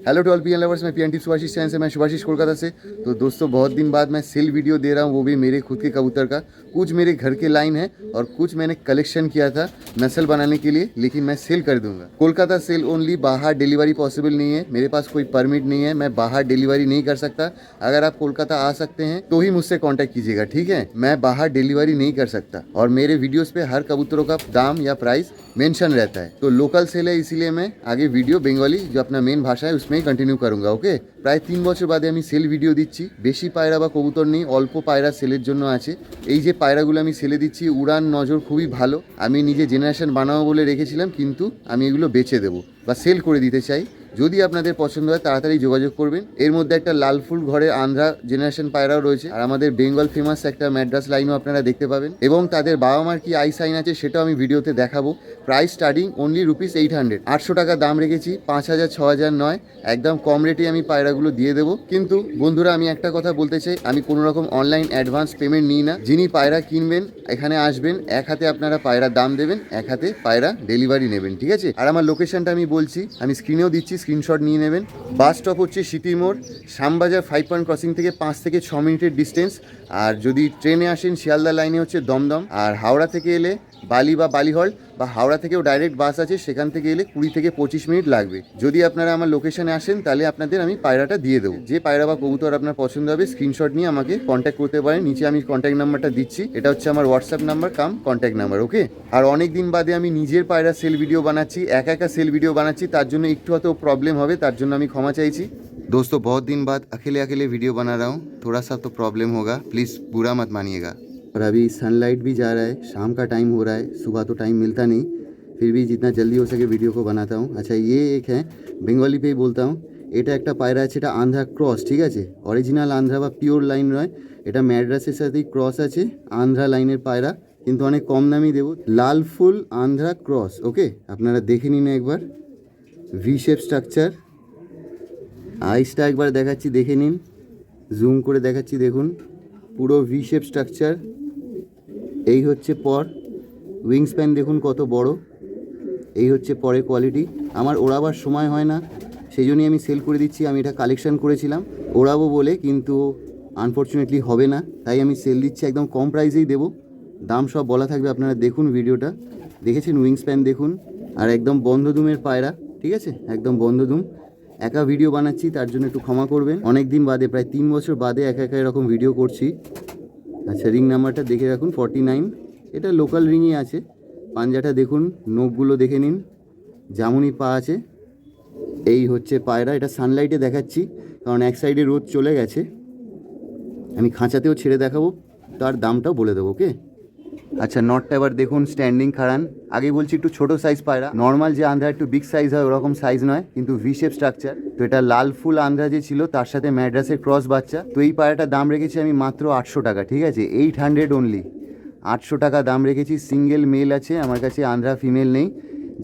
Hello to all PN lovers, मैं PNT Subhashish channel से, मैं सुभाषिश कोलकाता से। तो दोस्तों बहुत दिन बाद मैं सेल वीडियो दे रहा हूँ, वो भी मेरे खुद के कबूतर का। कुछ मेरे घर के लाइन है और कुछ मैंने कलेक्शन किया था नस्ल बनाने के लिए, लेकिन मैं सेल कर दूंगा। कोलकाता सेल ओनली, बाहर डिलीवरी पॉसिबल नहीं है। मेरे पास कोई परमिट नहीं है, मैं बाहर डिलीवरी नहीं कर सकता। अगर आप कोलकाता आ सकते हैं तो ही मुझसे कॉन्टैक्ट कीजिएगा, ठीक है। मैं बाहर डिलीवरी नहीं कर सकता और मेरे वीडियोज़ पे हर कबूतरों का दाम या प्राइस मेंशन रहता है। तो लोकल सेल है, इसीलिए मैं आगे वीडियो बेंगली जो अपना मेन भाषा है उसमें कंटिन्यू करूँगा। ओके, প্রায় 3 বছর বাদে আমি সেল ভিডিও দিচ্ছি। বেশি পায়রা বা কবুতর নেই, অল্প পায়রা সেলের জন্য আছে। এই যে পায়রাগুলো আমি সেলে দিচ্ছি, উড়ান নজর খুবই ভালো। আমি নিজে জেনারেশন বানাবো বলে রেখেছিলাম, কিন্তু আমি এগুলো বেচে দেবো বা সেল করে দিতে চাই। যদি আপনাদের পছন্দ হয় তাড়াতাড়ি যোগাযোগ করবেন। এর মধ্যে একটা লাল ফুল ঘরে আন্ধ্রা জেনারেশন পায়রাও রয়েছে, আর আমাদের বেঙ্গল ফেমাস একটা ম্যাড্রাস লাইনও আপনারা দেখতে পাবেন। এবং তাদের বাবা মার কি আই সাইন আছে সেটাও আমি ভিডিওতে দেখাবো। প্রাইস স্টার্টিং অনলি ₹800, 800 টাকা দাম রেখেছি। 5000 6000 নয়, একদম কম রেটে আমি পায়রাগুলো দিয়ে দেবো। কিন্তু বন্ধুরা আমি একটা কথা বলতে চাই, আমি কোনো রকম অনলাইন অ্যাডভান্স পেমেন্ট নিই না। যিনি পায়রা কিনবেন এখানে আসবেন, এক হাতে আপনারা পায়রা দাম দেবেন, এক হাতে পায়রা ডেলিভারি নেবেন, ঠিক আছে। আর আমার লোকেশনটা আমি বলছি, আমি স্ক্রিনেও দিচ্ছি, স্ক্রিনশট নিয়ে নেবেন। বাস স্টপ হচ্ছে সিটি মোড়, শ্যামবাজার 5 পয়েন্ট ক্রসিং থেকে 5 থেকে 6 মিনিটের ডিস্টেন্স। আর যদি ট্রেনে আসেন শিয়ালদা লাইনে হচ্ছে দমদম। আর হাওড়া থেকে এলে বালি বা বালিহল বা হাওড়া থেকেও ডাইরেক্ট বাস আছে, সেখান থেকে এলে 20 থেকে 25 মিনিট লাগবে। যদি আপনারা আমার লোকেশনে আসেন তাহলে আপনাদের আমি পায়রাটা দিয়ে দেবো। যে পায়রা বা কবুতর আপনার পছন্দ হবে স্ক্রিনশট নিয়ে আমাকে কন্ট্যাক্ট করতে পারেন। নিচে আমি কন্ট্যাক্ট নাম্বারটা দিচ্ছি, এটা হচ্ছে আমার হোয়াটসঅ্যাপ নাম্বার কাম কন্ট্যাক্ট নাম্বার। ওকে, আর অনেক দিন বাদে আমি নিজের পায়রা সেল ভিডিও বানাচ্ছি, একা একা সেল ভিডিও বানাচ্ছি, তার জন্য একটু হয়তো প্রবলেম হবে, তার জন্য আমি ক্ষমা চাইছি। दोस्तों बहुत दिन बाद अकेले अकेले वीडियो बना रहा हूँ, थोड़ा सा तो प्रॉब्लम होगा, प्लीज़ बुरा मत मानिएगा। और अभी सनलाइट भी जा रहा है, शाम का टाइम हो रहा है, सुबह तो टाइम मिलता नहीं, फिर भी जितना जल्दी हो सके वीडियो को बनाता हूँ। अच्छा, ये एक है बेंगली पे ही बोलता हूँ, এটা একটা পায়রা আছে, এটা আন্ধ্রা ক্রস, ঠিক আছে। অরিজিনাল আন্ধ্রা বা পিওর লাইন নয়, এটা ম্যাড্রাসের সাথেই ক্রস আছে। আন্ধ্রা লাইনের পায়রা, কিন্তু অনেক কম দামই দেবো। লাল ফুল আন্ধ্রা ক্রস। ওকে, আপনারা দেখে নিন একবার। ভি শেপ স্ট্রাকচার, আইসটা একবার দেখাচ্ছি, দেখে নিন, জুম করে দেখাচ্ছি, দেখুন পুরো ভি শেপ স্ট্রাকচার। এই হচ্ছে পর, উইং স্প্যান দেখুন কত বড়। এই হচ্ছে পরের কোয়ালিটি। আমার ওড়াবার সময় হয় না, সেই জন্যই আমি সেল করে দিচ্ছি। আমি এটা কালেকশন করেছিলাম ওড়াবো বলে, কিন্তু আনফর্চুনেটলি হবে না, তাই আমি সেল দিচ্ছি। একদম কম প্রাইসেই দেবো, দাম সব বলা থাকবে, আপনারা দেখুন ভিডিওটা। দেখেছেন উইং স্প্যান দেখুন, আর একদম বন্ধ দুমের পায়রা, ঠিক আছে, একদম বন্ধ দুম। একা ভিডিও বানাচ্ছি, তার জন্য একটু ক্ষমা করবেন। অনেক দিন বাদে, প্রায় 3 বছর বাদে একা একা এরকম ভিডিও করছি। আচ্ছা, রিং নাম্বারটা দেখে রাখুন, 49। এটা লোকাল রিংই আছে। পাঞ্জাটা দেখুন, নোকগুলো দেখে নিন, জামুনি পা আছে। এই হচ্ছে পায়রা, এটা সানলাইটে দেখাচ্ছি কারণ এক সাইডে রোদ চলে গেছে। আমি খাঁচাতেও ছেড়ে দেখাবো, তার দামটাও বলে দেবো। ওকে, আচ্ছা, নটটা এবার দেখুন, স্ট্যান্ডিং খাড়ান। আগে বলছি একটু ছোটো সাইজ পায়রা, নর্মাল যে আন্ধ্রা একটু বিগ সাইজ হয় ওরকম সাইজ নয়, কিন্তু ভি শেপ স্ট্রাকচার। তো এটা লাল ফুল আন্ধ্রা যে ছিল তার সাথে ম্যাড্রাসের ক্রস বাচ্চা। তো এই পায়রাটার দাম রেখেছি আমি মাত্র 800 টাকা, ঠিক আছে, 800 অনলি। 800 টাকা দাম রেখেছি। সিঙ্গেল মেল আছে আমার কাছে, আন্ধ্রা ফিমেল নেই।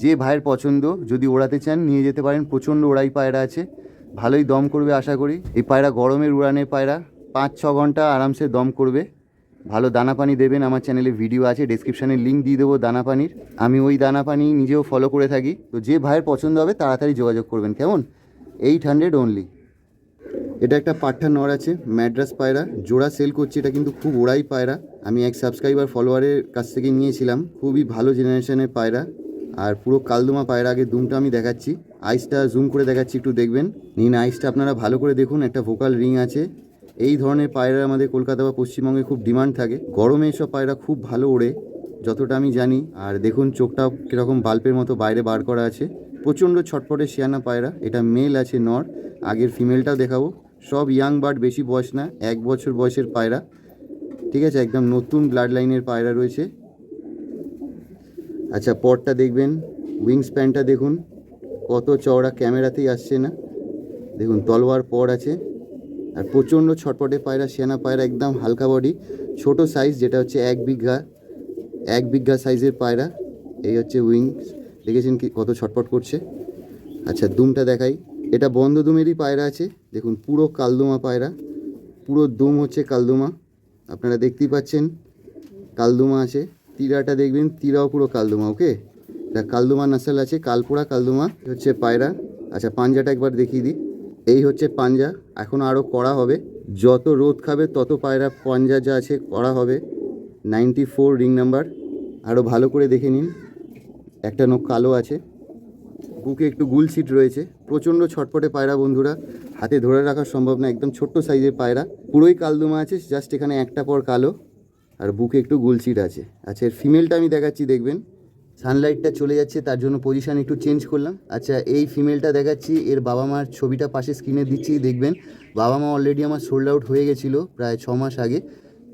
যে ভাইয়ের পছন্দ, যদি ওড়াতে চান নিয়ে যেতে পারেন। প্রচণ্ড ওড়াই পায়রা আছে, ভালোই দম করবে আশা করি। এই পায়রা গরমের উড়ানের পায়রা, 5-6 ঘন্টা আরামসে দম করবে। ভালো দানা পানি দেবেন, আমার চ্যানেলে ভিডিও আছে, ডেসক্রিপশানে লিঙ্ক দিয়ে দেবো দানা পানির। আমি ওই দানা পানি নিজেও ফলো করে থাকি। তো যে ভাইয়ের পছন্দ হবে তাড়াতাড়ি যোগাযোগ করবেন, কেমন। 800 অনলি। এটা একটা পাঠা নর আছে, ম্যাড্রাস পায়রা, জোড়া সেল করছি। এটা কিন্তু খুব ওড়াই পায়রা, আমি এক সাবস্ক্রাইবার ফলোয়ারের কাছ থেকে নিয়েছিলাম। খুবই ভালো জেনারেশনের পায়রা, আর পুরো কালদুমা পায়রা। আগে দুমটা আমি দেখাচ্ছি, আইসটা জুম করে দেখাচ্ছি, একটু দেখবেন। নিন আইসটা আপনারা ভালো করে দেখুন, একটা ভোকাল রিং আছে। এই ধরনের পায়রা আমাদের কলকাতা বা পশ্চিমবঙ্গে খুব ডিমান্ড থাকে। গরমে এসব পায়রা খুব ভালো ওড়ে, যতটা আমি জানি। আর দেখুন চোখটাও কীরকম বাল্বের মতো বাইরে বার করা আছে। প্রচণ্ড ছটপটে শিয়ানা পায়রা। এটা মেল আছে, নর। আগের ফিমেলটাও দেখাবো। সব ইয়াং বার্ড, বেশি বয়স না, 1 বছর বয়সের পায়রা, ঠিক আছে, একদম নতুন ব্লাড লাইনের পায়রা রয়েছে। আচ্ছা, পরটা দেখবেন, উইং স্প্যানটা দেখুন কত চওড়া, ক্যামেরাতেই আসছে না। দেখুন তলোয়ার পর আছে, আর প্রচণ্ড ছটপটে পায়রা, সেনা পায়রা, একদম হালকা বডি, ছোট সাইজ, যেটা হচ্ছে 1 বিঘা সাইজের পায়রা। এই হচ্ছে উইংস, দেখেছেন কি কত ছটপট করছে। আচ্ছা, দুমটা দেখাই। এটা বন্ধ দুমেরই পায়রা আছে, দেখুন পুরো কালদুমা পায়রা, পুরো দুম হচ্ছে কালদুমা, আপনারা দেখতেই পাচ্ছেন কালদুমা আছে। তীরাটা দেখবেন, তীরাও পুরো কালদুমা। ওকে, এটা কালদুমা নাসল আছে, কালপোড়া কালদুমা হচ্ছে পায়রা। আচ্ছা, পাঞ্জাটা একবার দেখিয়ে দিই। এই হচ্ছে পাঞ্জা, এখন আরও করা হবে, যত রোদ খাবে তত পায়রা পাঞ্জা যা আছে করা হবে। 94 রিং নাম্বার, আরও ভালো করে দেখে নিন। একটা নখ কালো আছে, বুকে একটু গুল সিট রয়েছে। প্রচণ্ড ছটপটে পায়রা বন্ধুরা, হাতে ধরে রাখা সম্ভব না, একদম ছোট্ট সাইজের পায়রা, পুরোই কালদুমা আছে, জাস্ট এখানে একটা পর কালো আর বুকে একটু গুল সিট আছে। আচ্ছা, এর ফিমেলটা আমি দেখাচ্ছি, দেখবেন সানলাইটটা চলে যাচ্ছে তার জন্য পজিশান একটু চেঞ্জ করলাম। আচ্ছা, এই ফিমেলটা দেখাচ্ছি, এর বাবা মার ছবিটা পাশে স্ক্রিনে দিচ্ছি, দেখবেন বাবা মা অলরেডি আমার সোল্ড আউট হয়ে গেছিলো প্রায় 6 মাস আগে।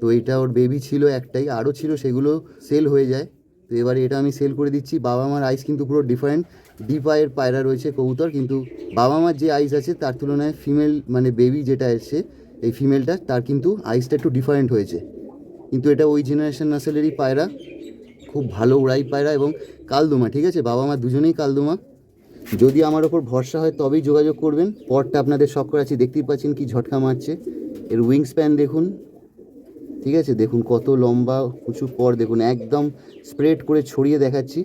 তো এটা ওর বেবি ছিল একটাই, আরও ছিল, সেগুলো সেল হয়ে যায়। তো এবারে এটা আমি সেল করে দিচ্ছি। বাবা মার আইস কিন্তু পুরো ডিফারেন্ট, ডিপ আইয়ের পায়রা রয়েছে কবুতর, কিন্তু বাবা মার যে আইস আছে তার তুলনায় ফিমেল মানে বেবি যেটা এসছে এই ফিমেলটা, তার কিন্তু আইসটা একটু ডিফারেন্ট হয়েছে। কিন্তু এটা ওই জেনারেশন নাসেলেরই পায়রা, খুব ভালো উড়াই পায়রা এবং কালদুমা, ঠিক আছে, বাবা মা দুজনেই কালদুমা। যদি আমার ওপর ভরসা হয় তবেই যোগাযোগ করবেন। পরটা আপনাদের শখ করাচ্ছি, দেখতেই পাচ্ছেন কি ঝটকা মারছে। এর উইং স্প্যান দেখুন, ঠিক আছে, দেখুন কত লম্বা উঁচু পর, দেখুন একদম স্প্রেড করে ছড়িয়ে দেখাচ্ছি।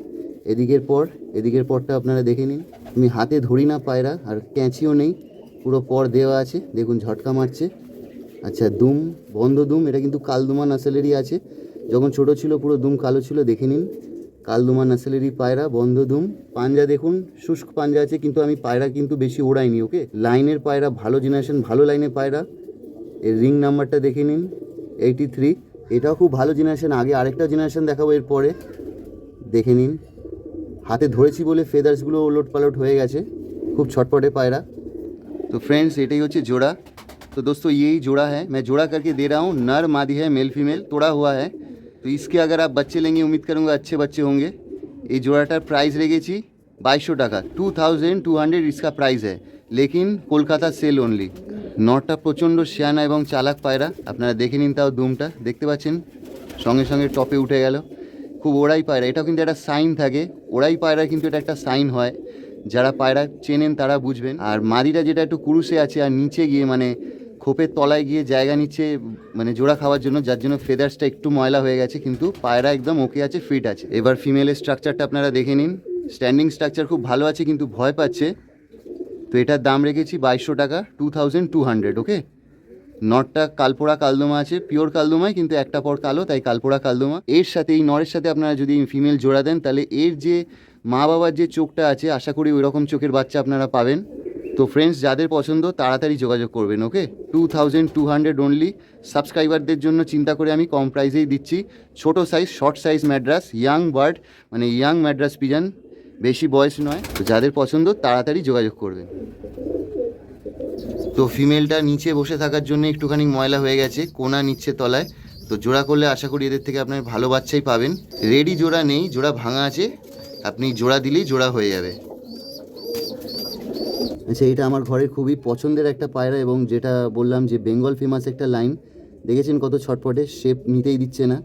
এদিকের পরটা আপনারা দেখে নিন। আমি হাতে ধরি না পায়রা, আর ক্যাঁচিও নেই, পুরো পর দেওয়া আছে, দেখুন ঝটকা মারছে। আচ্ছা, দুম বন্ধ দুম, এটা কিন্তু কালদুমা নাসেলেরই আছে, যখন ছোট ছিল পুরো দুম কালো ছিল, দেখে নিন কালদুমা নাসেলেরই পায়রা, বন্ধ দুম। পাঞ্জা দেখুন শুষ্ক পাঞ্জা আছে, কিন্তু আমি পায়রা কিন্তু বেশি ওড়াইনি, ওকে, লাইনের পায়রা, ভালো জেনারেশন, ভালো লাইনের পায়রা। এর রিং নাম্বারটা দেখে নিন 83, এটাও খুব ভালো জেনারেশন। আগে আরেকটা জেনারেশন দেখাবো এরপরে, দেখে নিন। হাতে ধরেছি বলে ফেদার্সগুলো ওলট পালট হয়ে গেছে, খুব ছটপটে पायरा। तो फ्रेंड्स এটাই হচ্ছে जोड़ा। तो दोस्तों यही जोड़ा है, मैं जोड़ा करके दे रहा हूँ, नर मादी है, मेल फीमेल तोड़ा हुआ है। तो इसके अगर आप बच्चे लेंगे, उम्मीद करूँगा अच्छे बच्चे होंगे। ये जोड़ाटार प्राइस রেখেছি 2200 টাকা, 2200 इसका प्राइस है, लेकिन कोलकाता सेल ओनली। নটটা প্রচণ্ড শিয়ানা এবং চালাক পায়রা, আপনারা দেখে নিন। তাও দুমটা দেখতে পাচ্ছেন, সঙ্গে সঙ্গে টপে উঠে গেল। খুব ওড়াই পায়রা, এটাও কিন্তু একটা সাইন থাকে, ওড়াই পায়রা কিন্তু এটা একটা সাইন হয়, যারা পায়রা চেনেন তারা বুঝবেন। আর মাদিটা যেটা একটু কুরুসে আছে আর নিচে গিয়ে মানে খোপের তলায় গিয়ে জায়গা নিচ্ছে মানে জোড়া খাওয়ার জন্য, যার জন্য ফেদার্সটা একটু ময়লা হয়ে গেছে, কিন্তু পায়রা একদম ওকে আছে, ফিট আছে। এবার ফিমেলের স্ট্রাকচারটা আপনারা দেখে নিন, স্ট্যান্ডিং স্ট্রাকচার খুব ভালো আছে, কিন্তু ভয় পাচ্ছে। তো এটার দাম রেখেছি 2200 টাকা, 2200, ওকে। নটটা কালপোড়া কালদমা আছে, পিওর কালদমায়, কিন্তু একটা পর কালো, তাই কালপোড়া কালদমা। এর সাথে এই নরের সাথে আপনারা যদি ফিমেল জোড়া দেন, তাহলে এর যে মা বাবার যে চোখটা আছে, আশা করি ওই রকম চোখের বাচ্চা আপনারা পাবেন। তো ফ্রেন্ডস, যাদের পছন্দ তাড়াতাড়ি যোগাযোগ করবেন, ওকে। 2200 অনলি। সাবস্ক্রাইবারদের জন্য চিন্তা করে আমি কম প্রাইসেই দিচ্ছি। ছোটো size, short size Madras, young bird, মানে ইয়াং ম্যাড্রাস পিজন, বেশি বয়স নয়। তো যাদের পছন্দ তাড়াতাড়ি যোগাযোগ করবেন। তো ফিমেলটা নিচে বসে থাকার জন্য একটুখানি ময়লা হয়ে গেছে, কোনা নিচ্ছে তলায়। তো জোড়া করলে আশা করি এদের থেকে আপনার ভালো বাচ্চাই পাবেন। রেডি জোড়া নেই, জোড়া ভাঙা আছে, আপনি জোড়া দিলেই জোড়া হয়ে যাবে। আচ্ছা, এটা আমার ঘরের খুবই পছন্দের একটা পায়রা, এবং যেটা বললাম যে বেঙ্গল ফেমাস একটা লাইন, দেখেছেন কত ছটপটে, শেপ নিতেই দিচ্ছে না,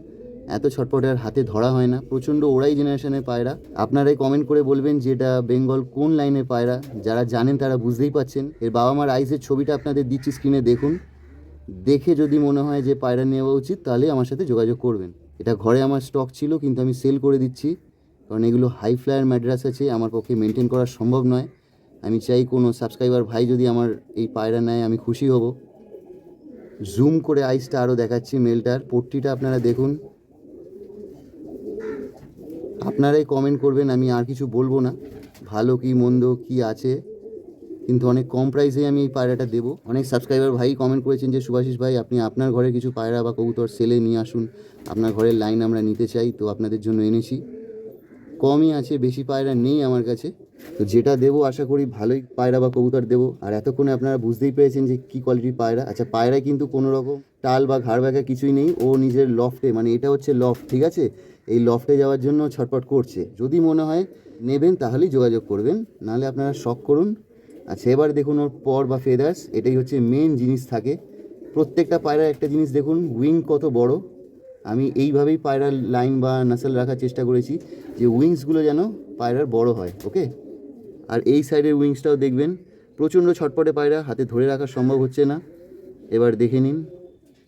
এত ছটপটে, আর হাতে ধরা হয় না, প্রচণ্ড ওড়াই জেনারেশনের পায়রা। আপনারাই কমেন্ট করে বলবেন যে এটা বেঙ্গল কোন লাইনের পায়রা, যারা জানেন তারা বুঝতেই পাচ্ছেন। এর বাবা মার আইসের ছবিটা আপনাদের দিচ্ছি স্ক্রিনে, দেখুন, দেখে যদি মনে হয় যে পায়রা নেওয়া উচিত, তাহলে আমার সাথে যোগাযোগ করবেন। এটা ঘরে আমার স্টক ছিল, কিন্তু আমি সেল করে দিচ্ছি, কারণ এগুলো হাই ফ্লায়ার ম্যাড্রাস আছে, আমার পক্ষে মেনটেন করা সম্ভব নয়। আমি চাই কোনো সাবস্ক্রাইবার ভাই যদি আমার এই পায়রা নেয়, আমি খুশি হব। জুম করে আইসটা আরও দেখাচ্ছি, মেলটার পট্টিটা আপনারা দেখুন। আপনারাই কমেন্ট করবেন, আমি আর কিছু বলবো না, ভালো কি মন্দ কি আছে, কিন্তু অনেক কম প্রাইসে আমি এই পায়রাটা দেবো। অনেক সাবস্ক্রাইবার ভাই কমেন্ট করেছেন যে শুভাশিস ভাই, আপনি আপনার ঘরে কিছু পায়রা বা কবুতর সেলে নিয়ে আসুন, আপনার ঘরের লাইন আমরা নিতে চাই। তো আপনাদের জন্য এনেছি, কমই আছে, বেশি পায়রা নেই আমার কাছে। তো যেটা দেবো আশা করি ভালোই পায়রা বা কবুতর দেবো। আর এতক্ষণে আপনারা বুঝতেই পেরেছেন যে কী কোয়ালিটির পায়রা। আচ্ছা, পায়রায় কিন্তু কোনো রকম টাল বা ঘাড় ব্যাগা কিছুই নেই, ও নিজের লফটে, মানে এটা হচ্ছে লফট, ঠিক আছে, এই লফটে যাওয়ার জন্য ছটপট করছে। যদি মনে হয় নেবেন তাহলেই যোগাযোগ করবেন, নাহলে আপনারা শখ করুন। আচ্ছা, এবার দেখুন ওর পর বা ফেদার্স, এটাই হচ্ছে মেন জিনিস থাকে প্রত্যেকটা পায়রার। একটা জিনিস দেখুন, উইং কত বড়। আমি এইভাবেই পায়রার লাইন বা নাসেল রাখার চেষ্টা করেছি, যে উইংসগুলো যেন পায়রার বড় হয়, ওকে। আর এই সাইডের উইংসটাও দেখবেন, প্রচণ্ড ছটপটে পায়রা, হাতে ধরে রাখা সম্ভব হচ্ছে না। এবার দেখে নিন,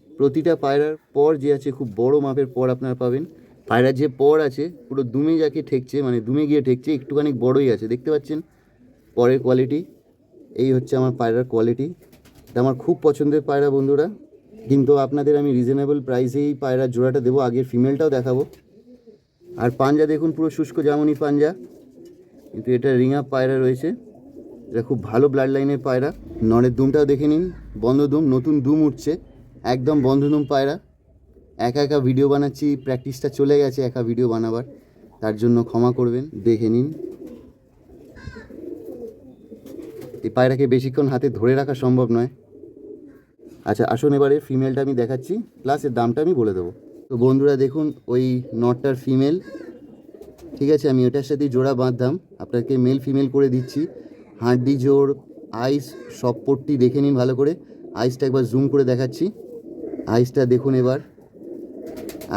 প্রতিটা পায়রার পর যে আছে, খুব বড় মাপের পর আপনারা পাবেন। পায়রার যে পর আছে পুরো দুমে যাকে ঠেকছে, মানে দুমে গিয়ে ঠেকছে, একটুখানি বড়ই আছে, দেখতে পাচ্ছেন পরের কোয়ালিটি। এই হচ্ছে আমার পায়রার কোয়ালিটি। এটা আমার খুব পছন্দের পায়রা বন্ধুরা, কিন্তু আপনাদের আমি রিজনেবল প্রাইসেই পায়রার জোড়াটা দেবো। আগের ফিমেলটাও দেখাবো। আর পাঞ্জা দেখুন, পুরো শুষ্ক জামুনি পাঞ্জা, কিন্তু এটা রিং আপ পায়রা রয়েছে। এটা খুব ভালো ব্লাড লাইনের পায়রা। নরের দুমটাও দেখে নিন, বন্ধ দুম, নতুন দুম উঠছে, একদম বন্ধ দুম পায়রা। একা একা ভিডিও বানাচ্ছি, প্র্যাকটিসটা চলে গেছে একা ভিডিও বানাবার, তার জন্য ক্ষমা করবেন। দেখে নিন, এই পায়রাকে বেশিক্ষণ হাতে ধরে রাখা সম্ভব নয়। আচ্ছা আসুন এবারে ফিমেলটা আমি দেখাচ্ছি, প্লাস এর দামটা আমি বলে দেবো। তো বন্ধুরা দেখুন, ওই নটটার ফিমেল, ঠিক আছে, আমি ওটার সাথেই জোড়া বাঁধতাম, আপনাকে মেল ফিমেল করে দিচ্ছি। হাড্ডি জোড়, আইস সব পট্টি দেখে নিন ভালো করে। আইসটা একবার জুম করে দেখাচ্ছি, আইসটা দেখুন এবার,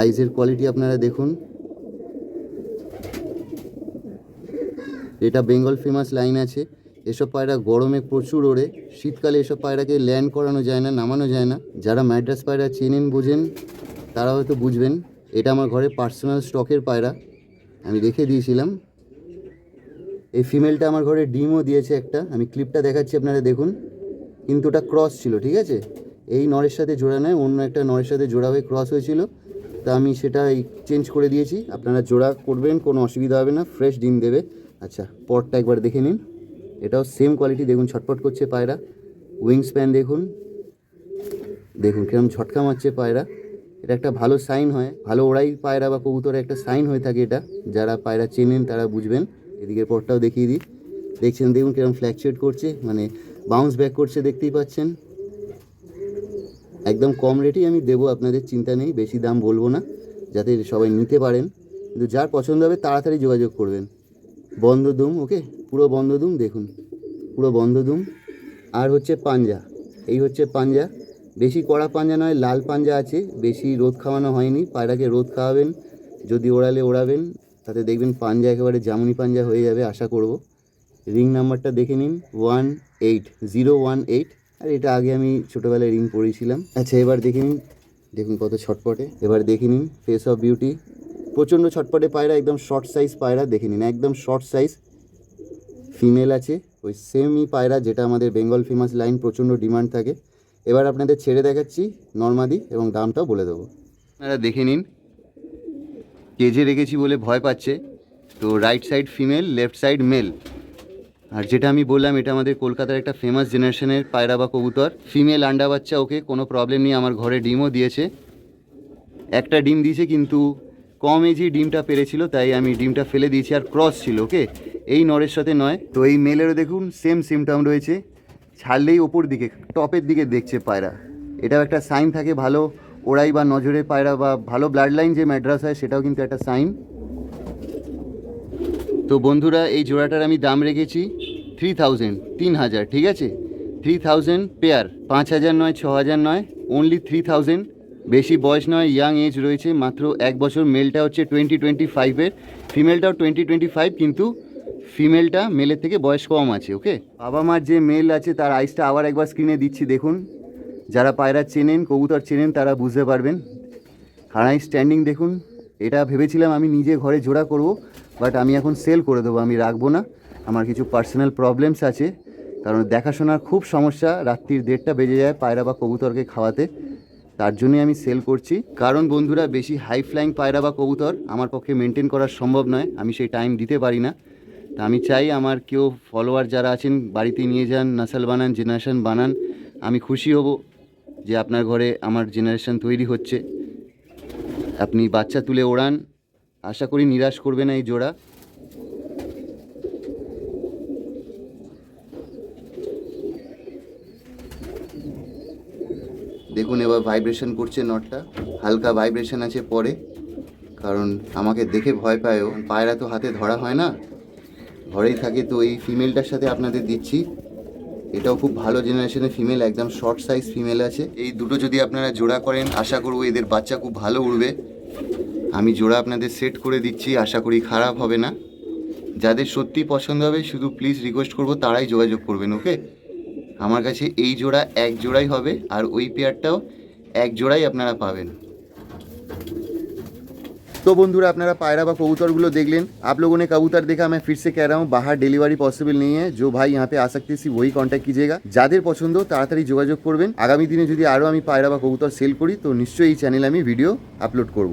আইসের কোয়ালিটি আপনারা দেখুন। এটা বেঙ্গল ফেমাস লাইন আছে। এসব পায়রা গরমে প্রচুর ওড়ে, শীতকালে এসব পায়রাকে ল্যান্ড করানো যায় না, নামানো যায় না। যারা ম্যাড্রাস পায়রা চেনেন বোঝেন তারা হয়তো বুঝবেন। এটা আমার ঘরে পার্সোনাল স্টকের পায়রা, আমি রেখে দিয়েছিলাম। এই ফিমেলটা আমার ঘরে ডিমও দিয়েছে একটা, আমি ক্লিপটা দেখাচ্ছি আপনারা দেখুন, কিন্তু ওটা ক্রস ছিল, ঠিক আছে, এই নরের সাথে জোড়া নয়, অন্য একটা নরের সাথে জোড়া হয়ে ক্রস হয়েছিল, তা আমি সেটা চেঞ্জ করে দিয়েছি। আপনারা জোড়া করবেন, কোনো অসুবিধা হবে না, ফ্রেশ ডিম দেবে। আচ্ছা পটটা একবার দেখে নিন, এটাও সেম কোয়ালিটি দেখুন, ছটপট করছে পায়রা। উইং স্প্যান দেখুন, দেখুন কিরম ঝটকা মারছে পায়রা। এটা একটা ভালো সাইন হয়, ভালো ওড়াই পায়রা বা কবুতরের একটা সাইন হয়ে থাকে এটা, যারা পায়রা চেনেন তারা বুঝবেন। এদিকের পটটাও দেখিয়ে দিই, দেখছেন দেখুন কিরম ফ্ল্যাকচুয়েট করছে, মানে বাউন্স ব্যাক করছে, দেখতেই পাচ্ছেন। একদম কম রেটেই আমি দেবো আপনাদের, চিন্তা নেই, বেশি দাম বলবো না, যাতে সবাই নিতে পারেন। কিন্তু যার পছন্দ হবে তাড়াতাড়ি যোগাযোগ করবেন। বন্ধ দুম, ওকে, পুরো বন্ধ দুম দেখুন, পুরো বন্ধ দুম। আর হচ্ছে পাঞ্জা, এই হচ্ছে পাঞ্জা, বেশি কড়া পাঞ্জা নয়, লাল পাঞ্জা আছে, বেশি রোদ খাওয়ানো হয়নি। পায়রাকে রোদ খাওয়াবেন, যদি ওড়ালে ওড়াবেন, তাতে দেখবেন পাঞ্জা একেবারে জামুনি পাঞ্জা হয়ে যাবে আশা করব। রিং নাম্বারটা দেখে নিন, 18018। আর এটা আগে আমি ছোটোবেলায় রিং পরিয়েছিলাম। আচ্ছা এবার দেখে নিন, দেখুন কত ছটপটে। এবার দেখে নিন ফেস অফ বিউটি, প্রচণ্ড ছটপটে পায়রা, একদম শর্ট সাইজ পায়রা, দেখে নিন একদম শর্ট সাইজ। ফিমেল আছে ওই সেমই পায়রা, যেটা আমাদের বেঙ্গল ফেমাস লাইন, প্রচণ্ড ডিমান্ড থাকে। এবার আপনাদের ছেড়ে দেখাচ্ছি নর্মাদি, এবং দামটাও বলে দেবো। আপনারা দেখে নিন, কেজে রেখেছি বলে ভয় পাচ্ছে, তো right side female, left side male. আর যেটা আমি বললাম, এটা আমাদের কলকাতার একটা ফেমাস জেনারেশনের পায়রা বা কবুতর। ফিমেল আন্ডা বাচ্চা, ওকে, কোনো প্রবলেম নেই, আমার ঘরে ডিমও দিয়েছে, একটা ডিম দিয়েছে, কিন্তু কম এজেই ডিমটা পেরেছিল, তাই আমি ডিমটা ফেলে দিয়েছি। আর ক্রস ছিল, ওকে, এই নরের সাথে নয়। তো এই মেলেরও দেখুন সেম সিমটম রয়েছে, ছাড়লেই ওপর দিকে টপের দিকে দেখছে পায়রা। এটাও একটা সাইন থাকে ভালো ওড়াই বা নজরে পায়রা, বা ভালো ব্লাড লাইন যে ম্যাড্রাস হয়, সেটাও কিন্তু একটা সাইন। তো বন্ধুরা এই জোড়াটার আমি দাম রেখেছি 3000, 3000, ঠিক আছে, 3000 পেয়ার, 5000 নয়, 6000 নয়, অনলি 3000। বেশি বয়স নয়, ইয়াং এজ রয়েছে, মাত্র 1 বছর। মেলটা হচ্ছে 2025-এর, ফিমেলটাও 2025, কিন্তু ফিমেলটা মেলের থেকে বয়স কম আছে, ওকে। বাবা মার যে মেল আছে তার আইসটা আবার একবার স্ক্রিনে দিচ্ছি দেখুন, যারা পায়রা চেনেন, কবুতর চেনেন, তারা বুঝতে পারবেন। হাড়াই স্ট্যান্ডিং দেখুন, এটা ভেবেছিলাম আমি নিজে ঘরে জোড়া করব, বাট আমি এখন সেল করে দেবো, আমি রাখবো না, আমার কিছু পার্সোনাল প্রবলেমস আছে, কারণ দেখাশোনার খুব সমস্যা, রাত্রির 1:30 বেজে যায় পায়রা বা কবুতরকে খাওয়াতে, তার জন্যই আমি সেল করছি। কারণ বন্ধুরা বেশি হাই ফ্লাইং পায়রা বা কবুতর আমার পক্ষে মেনটেন করা সম্ভব নয়, আমি সেই টাইম দিতে পারি না। তা আমি চাই আমার কেউ ফলোয়ার যারা আছেন বাড়িতে নিয়ে যান, নাসল বানান, জেনারেশন বানান, আমি খুশি হব যে আপনার ঘরে আমার জেনারেশন তৈরি হচ্ছে। আপনি বাচ্চা তুলে ওড়ান, আশা করি নিরাশ করবে না এই জোড়া। দেখুন এবার ভাইব্রেশন করছে নটটা, হালকা ভাইব্রেশন আছে পরে, কারণ আমাকে দেখে ভয় পায়, পায়রা তো হাতে ধরা হয় না, ঘরেই থাকে। তো এই ফিমেলটার সাথে আপনাদের দিচ্ছি, এটাও খুব ভালো জেনারেশনের ফিমেল, একদম শর্ট সাইজ ফিমেল আছে। এই দুটো যদি আপনারা জোড়া করেন, আশা করব এদের বাচ্চা খুব ভালো উড়বে। আমি জোড়া আপনাদের সেট করে দিচ্ছি, আশা করি খারাপ হবে না। যাদের সত্যি পছন্দ হবে, শুধু প্লিজ রিকোয়েস্ট করব তারাই যোগাযোগ করবেন, ওকে। আমার কাছে এই জোড়া এক জোড়াই হবে, আর ওই পেয়ারটাও এক জোড়াই আপনারা পাবেন। तो बंधुरा अपनारा पायरा व कबूतरगुलो देखलें। आप लोगों ने कबूतर देखा, मैं फिर से कह रहा हूँ बाहर डिलीवरी पॉसिबल नहीं है। जो भाई यहाँ पे आ सकते हैं वही कॉन्टैक्ट कीजिएगा। যাদের পছন্দ তাড়াতাড়ি যোগাযোগ করবেন। আগামী দিনে যদি আরও আমি পায়রা বা কবুতর সেল করি তো নিশ্চয়ই এই চ্যানেলে আমি ভিডিও আপলোড করব।